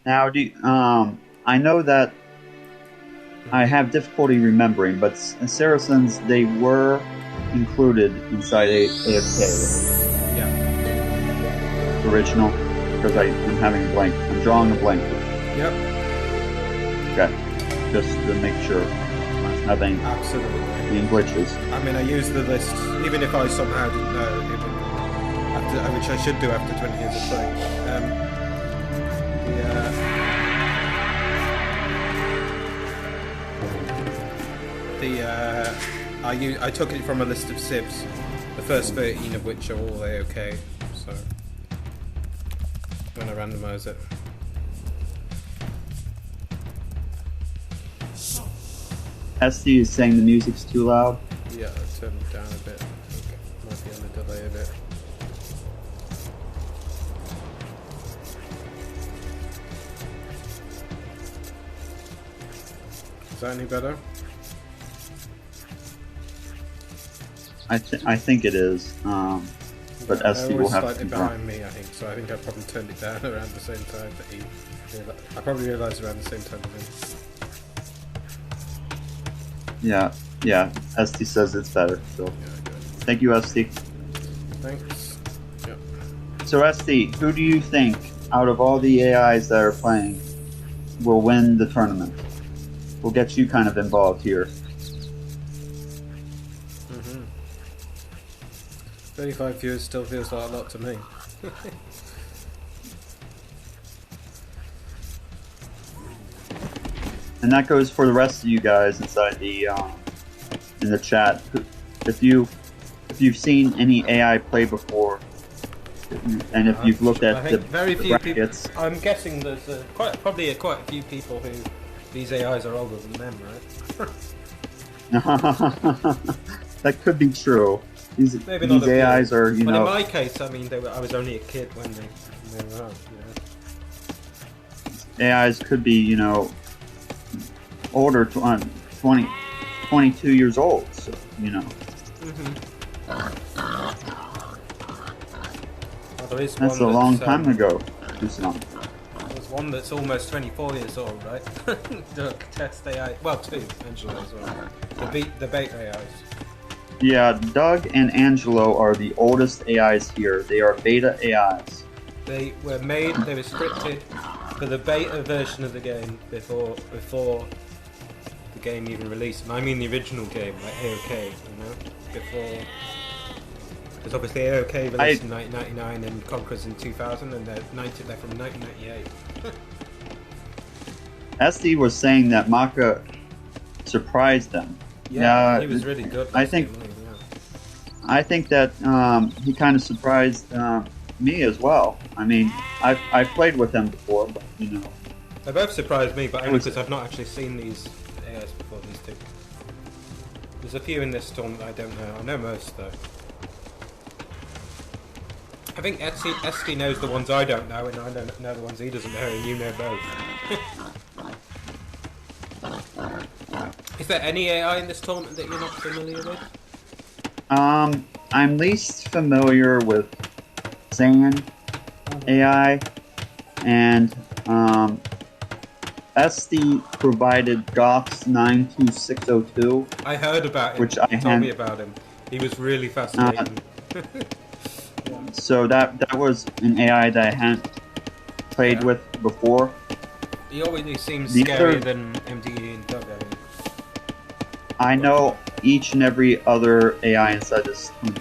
Now, I know that I have difficulty remembering, but Saracens, they were included inside AFK. Yeah. Original, because I'm having a blank. I'm drawing a blank. Yep. Okay. Just to make sure. There's nothing. Absolutely. Being glitches. I mean, I used the list, even if I somehow didn't know, which I should do after 20 years of playing. I took it from a list of civs, the first 13 of which are all AOK, so when I randomise it. SD is saying the music's too loud. Yeah, I turned it down a bit. I think it might be on the delay a bit. Is that any better? I think it is, but SD will have to slightly behind me, I think. So I think I probably turned it down around the same time that he. I probably realised around the same time as him. Yeah. SD says it's better. So, yeah, good. Thank you, SD. Thanks. Yep. So, SD, who do you think out of all the AIs that are playing will win the tournament? We'll get you kind of involved here. 35 viewers still feels like a lot to me. And that goes for the rest of you guys inside the in the chat. If you've seen any AI play before, and if you've looked at the very few brackets, people. I'm guessing there's probably quite a few people who these AIs are older than them, right? that could be true. These AIs are, But in my case, I mean, I was only a kid when they were out, AIs could be, older, 22 years old, so, Well, there is That's one a long time ago. There's one that's almost 24 years old, right? The test AI. Well, two, Angelo as well. The beta AIs. Yeah, Doug and Angelo are the oldest AIs here. They are beta AIs. They were scripted for the beta version of the game before the game even released. And I mean the original game, like AOK, before. Because obviously AOK released in 1999 and Conquerors in 2000, and they're from 1998. SD was saying that Maccha surprised them. Yeah, he was really good. I think that he kind of surprised me as well. I mean, I've played with them before, but They both surprised me, but only because I've not actually seen these AIs before, these two. There's a few in this tournament I don't know. I know most, though. I think SD knows the ones I don't know, and I don't know the ones he doesn't know, and you know both. Is there any AI in this tournament that you're not familiar with? I'm least familiar with Sand AI, and SD provided Gox 92602. I heard about him. Which he told me about him. He was really fascinating. So that was an AI that I hadn't played with before. He always seems scarier than MDE and Doug. I know each and every other AI inside this team.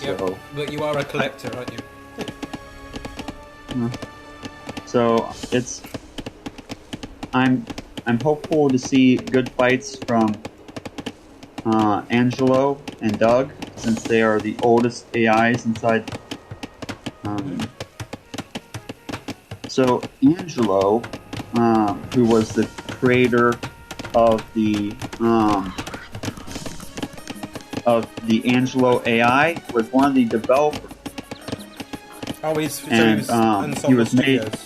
Yep, so, but you are a collector, aren't you? So I'm hopeful to see good fights from Angelo and Doug, since they are the oldest AIs inside. So Angelo, who was the creator of the Angelo AI, was one of the developers. Oh, he was made.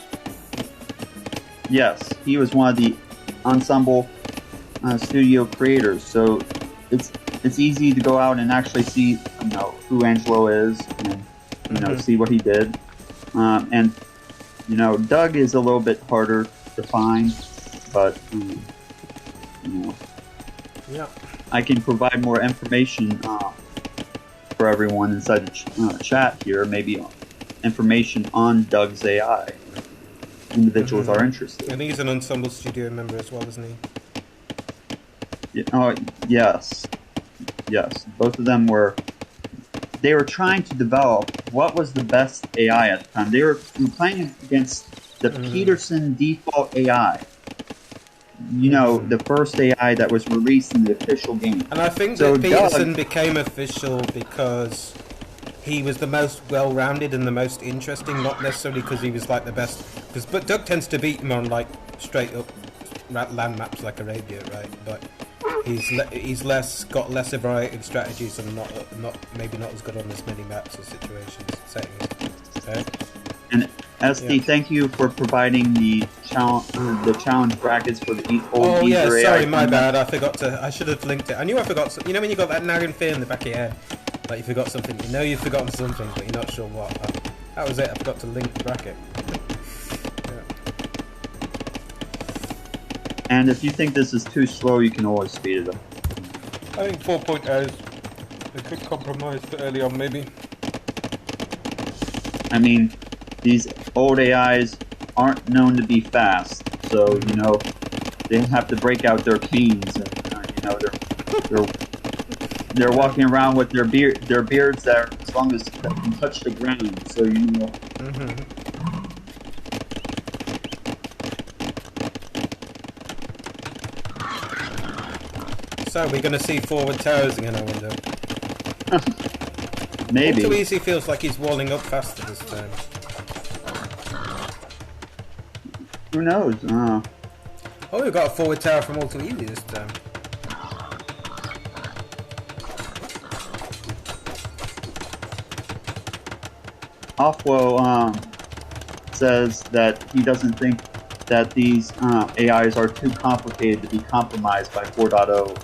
Yes, he was one of the Ensemble studio creators. So it's easy to go out and actually see who Angelo is and see what he did. And You know, Doug is a little bit harder to find, but you know, Yeah. I can provide more information for everyone inside the chat here. Maybe information on Doug's AI. Individuals are interested. And he's an Ensemble Studio member as well, isn't he? Yes. Both of them were. They were trying to develop what was the best AI at the time. They were playing against the Peterson default AI. You know, the first AI that was released in the official game. And I think that Peterson became official because he was the most well-rounded and the most interesting, not necessarily because he was like the best. But Doug tends to beat him on like straight-up land maps like Arabia, right? But he's got less variety of strategies and maybe not as good on as many maps or settings. Okay? And SD, thank you for providing the challenge brackets for the Oh yeah, AI sorry, my bad. I should have linked it. I knew I forgot. You know when you got that nagging fear in the back of your head, like you forgot something. You know you've forgotten something, but you're not sure what. That was it. I forgot to link the bracket. And if you think this is too slow, you can always speed it up. I think 4.0 is a good compromise for early on, maybe. I mean, these old AIs aren't known to be fast, so you know they have to break out their canes, and you know they're walking around with their beards that are as long as they can touch the ground. So you know. So we're going to see forward towers again, I wonder. Maybe. AlTooEasy feels like he's walling up faster this time. Who knows? Oh, we've got a forward tower from AlTooEasy this time. Offwo says that he doesn't think that these AIs are too complicated to be compromised by 4.0.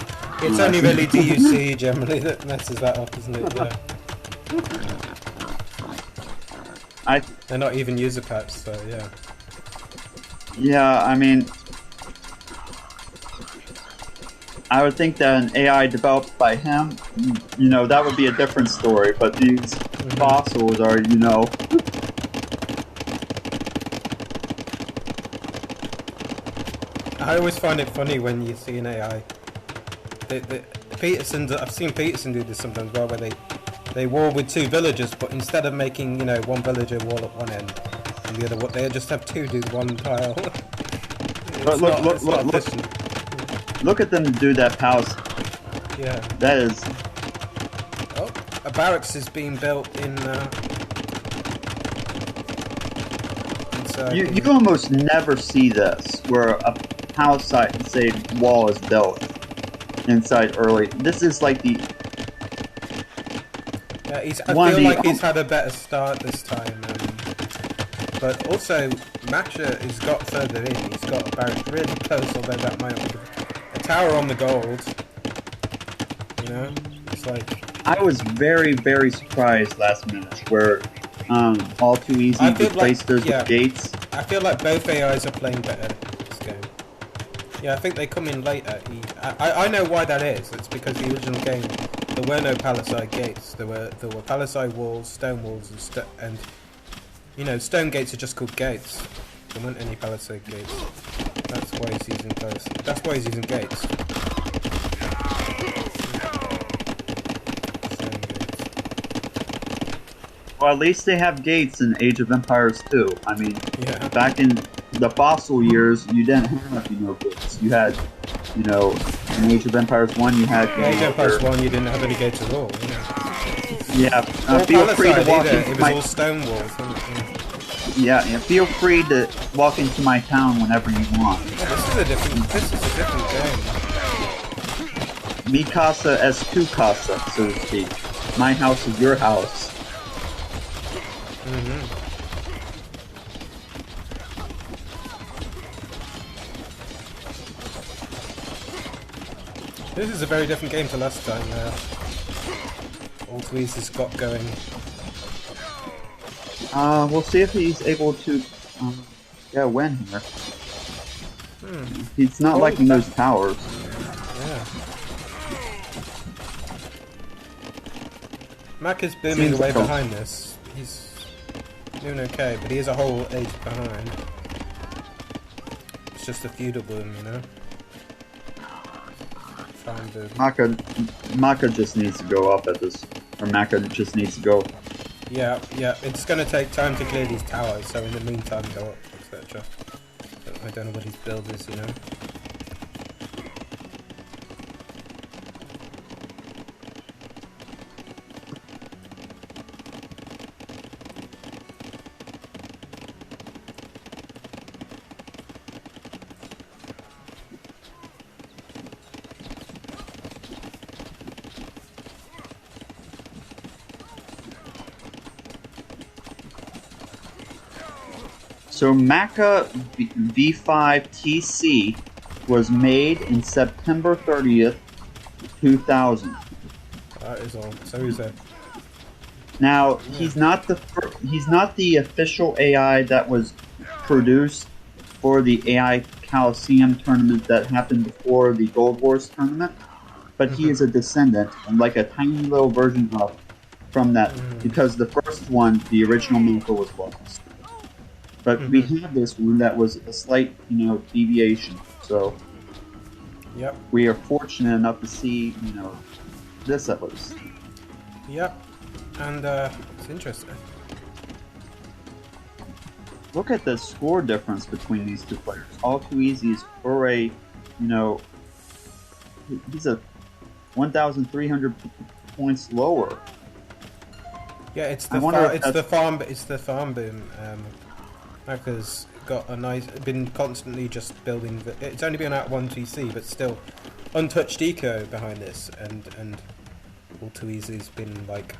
It's only really DUC generally that messes that up, isn't it? Yeah. They're not even user packs, so yeah. Yeah, I mean, I would think that an AI developed by him, you know, that would be a different story, but these fossils are, you know... I always find it funny when you see an AI. I've seen Peterson do this sometimes, where they wall with two villagers, but instead of making, you know, one villager wall at one end and the other, they just have two do one tile. Look at them do that palace. Yeah. That is. Oh, a barracks is being built in. You almost never see this, where a palisade, say, wall is built inside early. This is like the. Yeah, I feel like he's had a better start this time, but also Maccha has got further in. He's got a barrack really close, although that might not be a tower on the gold. You know, it's like I was very, very surprised last minute where AllTooEasy replaced those with gates. I feel like both AIs are playing better this game. Yeah, I think they come in later. I know why that is. It's because the original game there were no palisade gates. There were palisade walls, stone walls, and you know, stone gates are just called gates. There weren't any palisade gates. That's why he's using That's why he's using gates. Well, at least they have gates in Age of Empires 2. I mean, back in the fossil years, you didn't have, you know, gates. You had, you know, in Age of Empires 1, you had gates. In Age of Empires 1, you didn't have any gates at all. Yeah, feel free to walk into my... It was all stone walls. Yeah, feel free to walk into my town whenever you want. Yeah, this is a different game. Mi casa es tu casa, so to speak. My house is your house. This is a very different game to last time. AlTooEasy's got going. We'll see if he's able to Yeah, win here. Hmm. He's not liking those towers. Yeah. Macca's booming away behind this. He's doing okay, but he is a whole age behind. It's just a feudal boom, you know? Farm boom. Maccha just needs to go up at this. Or Maccha just needs to go. Yeah, it's gonna take time to clear these towers, so in the meantime go up, etc. I don't know what his build is, you know? So Maccha V5 TC was made in September 30th, 2000. That is all. So who's that? Now he's not the official AI that was produced for the AI Coliseum tournament that happened before the Gold Wars tournament, but he is a descendant and like a tiny little version of from that because the first one, the original Maccha, was lost. But we have this one that was a slight, deviation. So Yep. we are fortunate enough to see, this at least. Yep. And it's interesting. Look at the score difference between these two players. AllTooEasy is for a, he's a 1,300 points lower. Yeah, it's I the wonder it's the farm boom. Macca's got been constantly just building. It's only been out one TC, but still untouched eco behind this, and AllTooEasy's been like.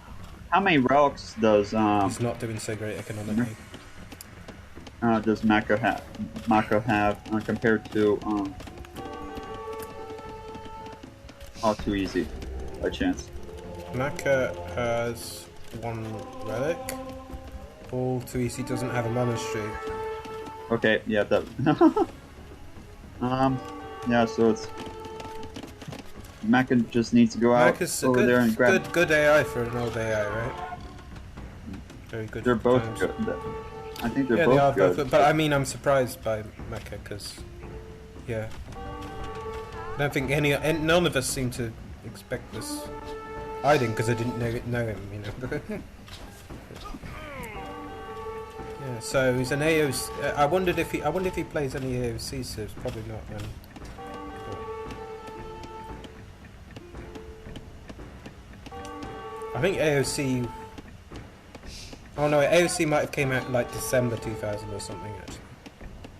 How many relics does He's not doing so great economically. Does Maccha have compared to AllTooEasy by chance? Maccha has one relic. AllTooEasy doesn't have a monastery. Okay, yeah, that. Yeah, so it's Maccha just needs to go out over there and grab. Good AI for an old AI, right? Very good. They're both times. good. I think they're Yeah, both they are good. both. But I mean, I'm surprised by Maccha because, yeah, I don't think none of us seem to expect this. I didn't because I didn't know him, you know. Yeah, so he's an AOC. I wonder if he plays any AOC civs. Probably not. Then. I think AOC. Oh no, AOC might have came out in like December 2000 or something. Actually,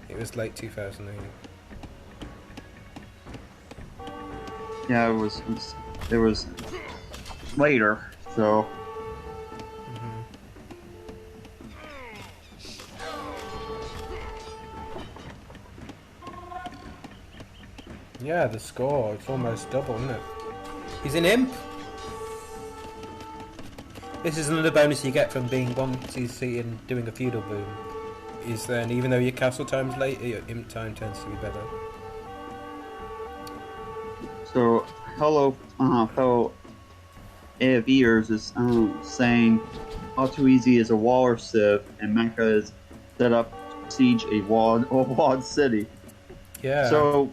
it was late 2000. Yeah, it was later, so. Yeah, the score, it's almost double, isn't it? He's an imp! This is another bonus you get from being 1cc and doing a feudal boom. Is then, even though your castle time's late, your imp time tends to be better. So, fellow AFEers is saying AllTooEasy is a waller civ and Maccha is set up to siege a walled city. Yeah. So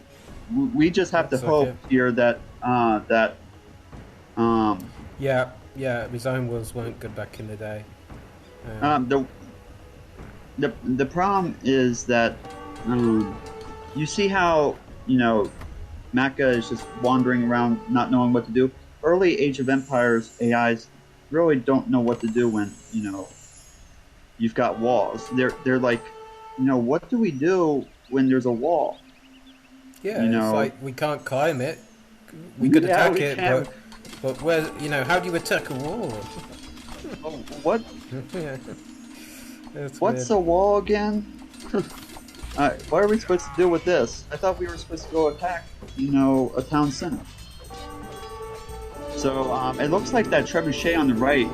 we just have to hope here that Yeah, design wheels weren't good back in the day. The problem is that you see how Maccha is just wandering around not knowing what to do. Early Age of Empires AIs really don't know what to do when you've got walls. They're like, what do we do when there's a wall? Yeah, it's like we can't climb it. We could attack it, but where? How do you attack a wall? What? Yeah. What's a wall again? What are we supposed to do with this? I thought we were supposed to go attack, a town center. So it looks like that trebuchet on the right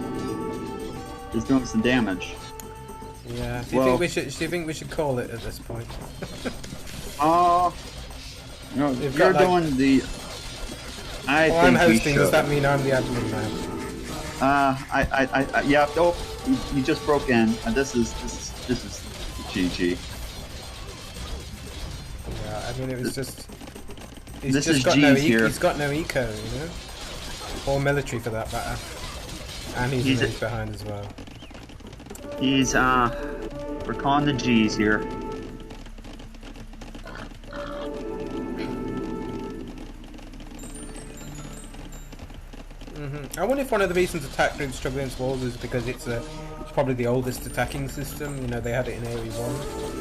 is doing some damage. Yeah. Do you think we should call it at this point? No, You've you're got, like- doing the. I Well, think I'm we hosting. Does should. that mean I'm the admin now? Yeah. Oh, you just broke in, and this is GG. Yeah. I mean, it was just. This just is got no G's here. He's got no eco, you know, or military for that matter. And he's an inch behind as well. He's we're calling the G's here. I wonder if one of the reasons attack groups struggle against walls is because it's probably the oldest attacking system. You know, they had it in AoE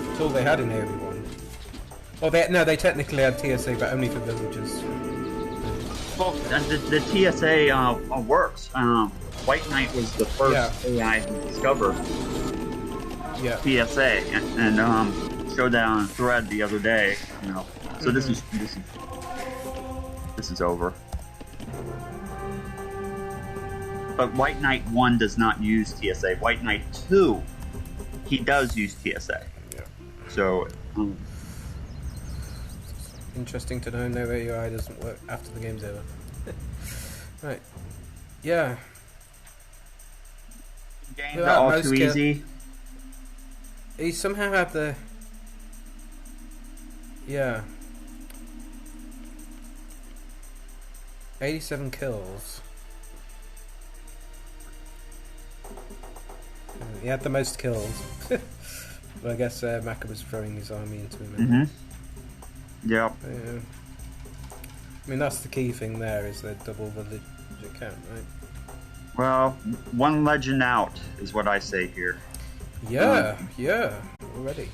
1. It's all they had in AoE 1. Well, they technically had TSA, but only for villagers. Well, the TSA works. White Knight was the first AI to discover TSA, and showed that on a thread the other day. You know, so this is over. But White Knight 1 does not use TSA. White Knight 2, he does use TSA. Yeah. So, interesting to know no AI doesn't work after the game's over. Right. Yeah. Games are all too easy. He somehow had the... Yeah. 87 kills. He had the most kills. But I guess Maccha was throwing his army into him. Yep. Yeah. I mean, that's the key thing there, is the double village count, right? Well, one legend out is what I say here. Yeah, already.